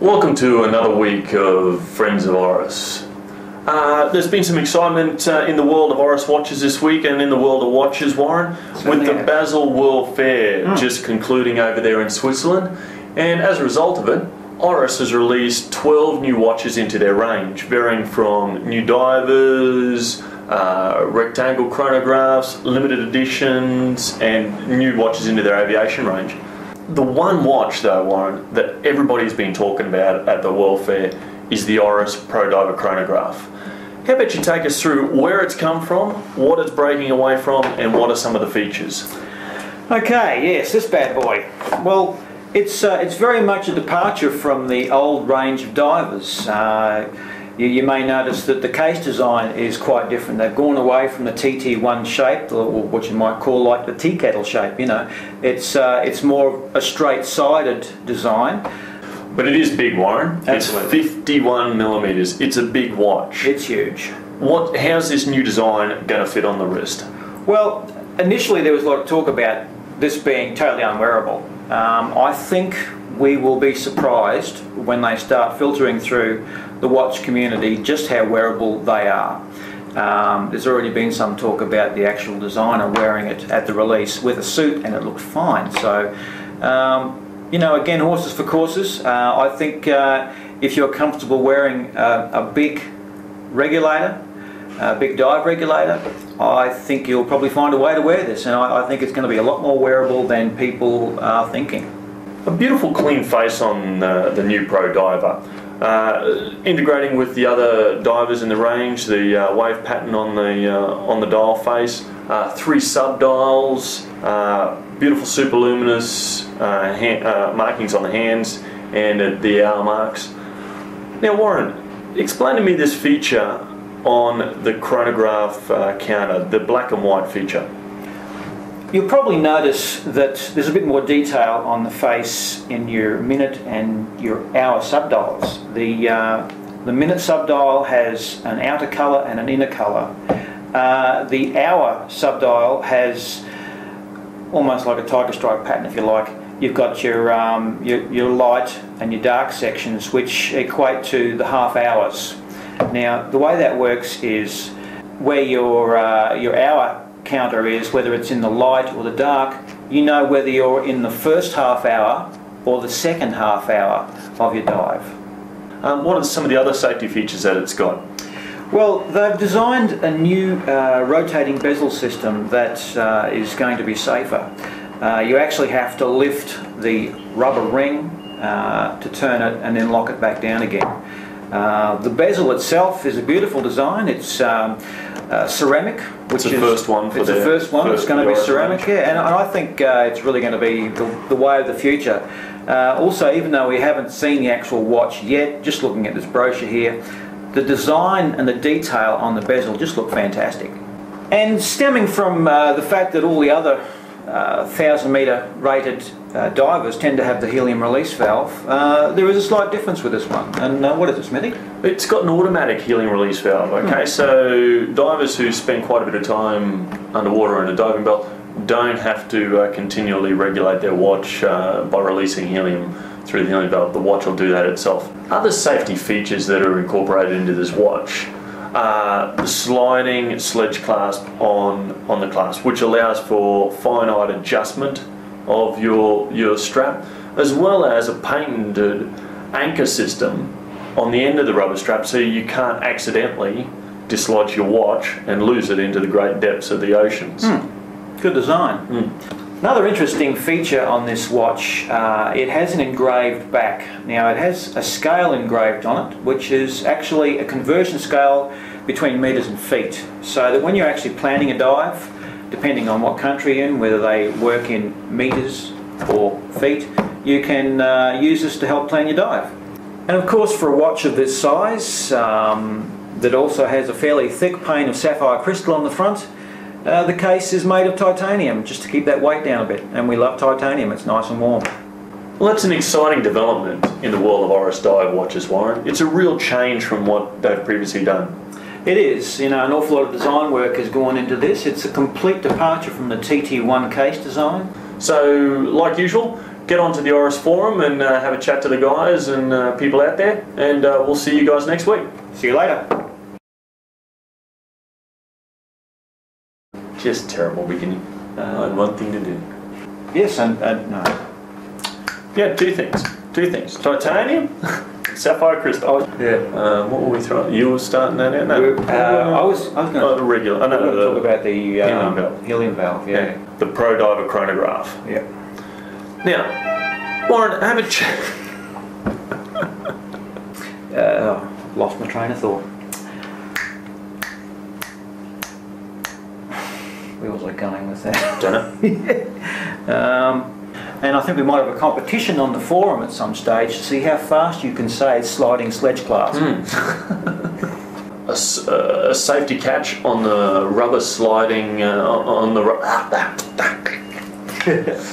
Welcome to another week of Friends of Oris. There's been some excitement in the world of Oris watches this week and in the world of watches, Warren, with the Basel World Fair just concluding over there in Switzerland. And as a result of it, Oris has released 12 new watches into their range, varying from new divers, rectangle chronographs, limited editions, and new watches into their aviation range. The one watch, though, Warren, that everybody's been talking about at the World Fair is the Oris ProDiver chronograph. How about you take us through where it's come from, what it's breaking away from, and what are some of the features? Okay, yes, this bad boy. Well, it's very much a departure from the old range of divers. You may notice that the case design is quite different. They've gone away from the TT1 shape, or what you might call like the tea kettle shape, you know. It's more a straight-sided design. But it is big, Warren. Absolutely. It's 51 millimeters. It's a big watch. It's huge. How's this new design going to fit on the wrist? Well, initially there was a lot of talk about this being totally unwearable. I think we will be surprised when they start filtering through the watch community just how wearable they are. There's already been some talk about the actual designer wearing it at the release with a suit, and it looked fine. So, you know, again, horses for courses. I think if you're comfortable wearing a big regulator, a big dive regulator, I think you'll probably find a way to wear this, and I think it's going to be a lot more wearable than people are thinking. A beautiful clean face on the new ProDiver. Integrating with the other divers in the range, the wave pattern on the dial face, 3 sub-dials, beautiful superluminous markings on the hands and at the hour marks. Now, Warren, explain to me this feature on the chronograph counter, the black and white feature. You'll probably notice that there's a bit more detail on the face in your minute and your hour subdials. The minute subdial has an outer colour and an inner colour. The hour subdial has almost like a tiger stripe pattern, if you like. You've got your light and your dark sections, which equate to the half hours. Now, the way that works is where your hour counter is, whether it's in the light or the dark, you know whether you're in the first half hour or the second half hour of your dive. What are some of the other safety features that it's got? Well, they've designed a new rotating bezel system that is going to be safer. You actually have to lift the rubber ring to turn it and then lock it back down again. The bezel itself is a beautiful design. It's ceramic, which is the first one. It's the first one. It's going to be ceramic, yeah, and I think it's really going to be the way of the future. Also, even though we haven't seen the actual watch yet, just looking at this brochure here, the design and the detail on the bezel just look fantastic. And stemming from the fact that all the other 1,000-metre rated divers tend to have the helium release valve, there is a slight difference with this one. And what is it, Smithy? It's got an automatic helium release valve, okay? So divers who spend quite a bit of time underwater in a diving belt don't have to continually regulate their watch by releasing helium through the helium valve. The watch will do that itself. Other safety features that are incorporated into this watch, the sliding sledge clasp on the clasp, which allows for finite adjustment of your strap, as well as a patented anchor system on the end of the rubber strap, so you can't accidentally dislodge your watch and lose it into the great depths of the oceans. Good design. Another interesting feature on this watch, it has an engraved back. Now, it has a scale engraved on it, which is actually a conversion scale between metres and feet, so that when you're actually planning a dive, depending on what country you're in, whether they work in metres or feet, you can use this to help plan your dive. And of course, for a watch of this size, that also has a fairly thick pane of sapphire crystal on the front, the case is made of titanium, just to keep that weight down a bit, and we love titanium, it's nice and warm. Well, that's an exciting development in the world of Oris dive watches, Warren. It's a real change from what they've previously done. It is, you know, an awful lot of design work has gone into this. It's a complete departure from the TT1 case design. So, like usual, get onto the Oris forum and have a chat to the guys and people out there, and we'll see you guys next week. See you later. Just terrible beginning. I had one thing to do. Yes, and no. Yeah, two things. Titanium, sapphire crystal. What were we throwing? You were starting that out? No. I was going to the regular. I know. talk about the helium valve. Yeah. The ProDiver chronograph. Yeah. Now, Warren, have a chat. Lost my train of thought. Where was I going with that? Don't know. And I think we might have a competition on the forum at some stage to see how fast you can say sliding sledge class. A safety catch on the rubber sliding on the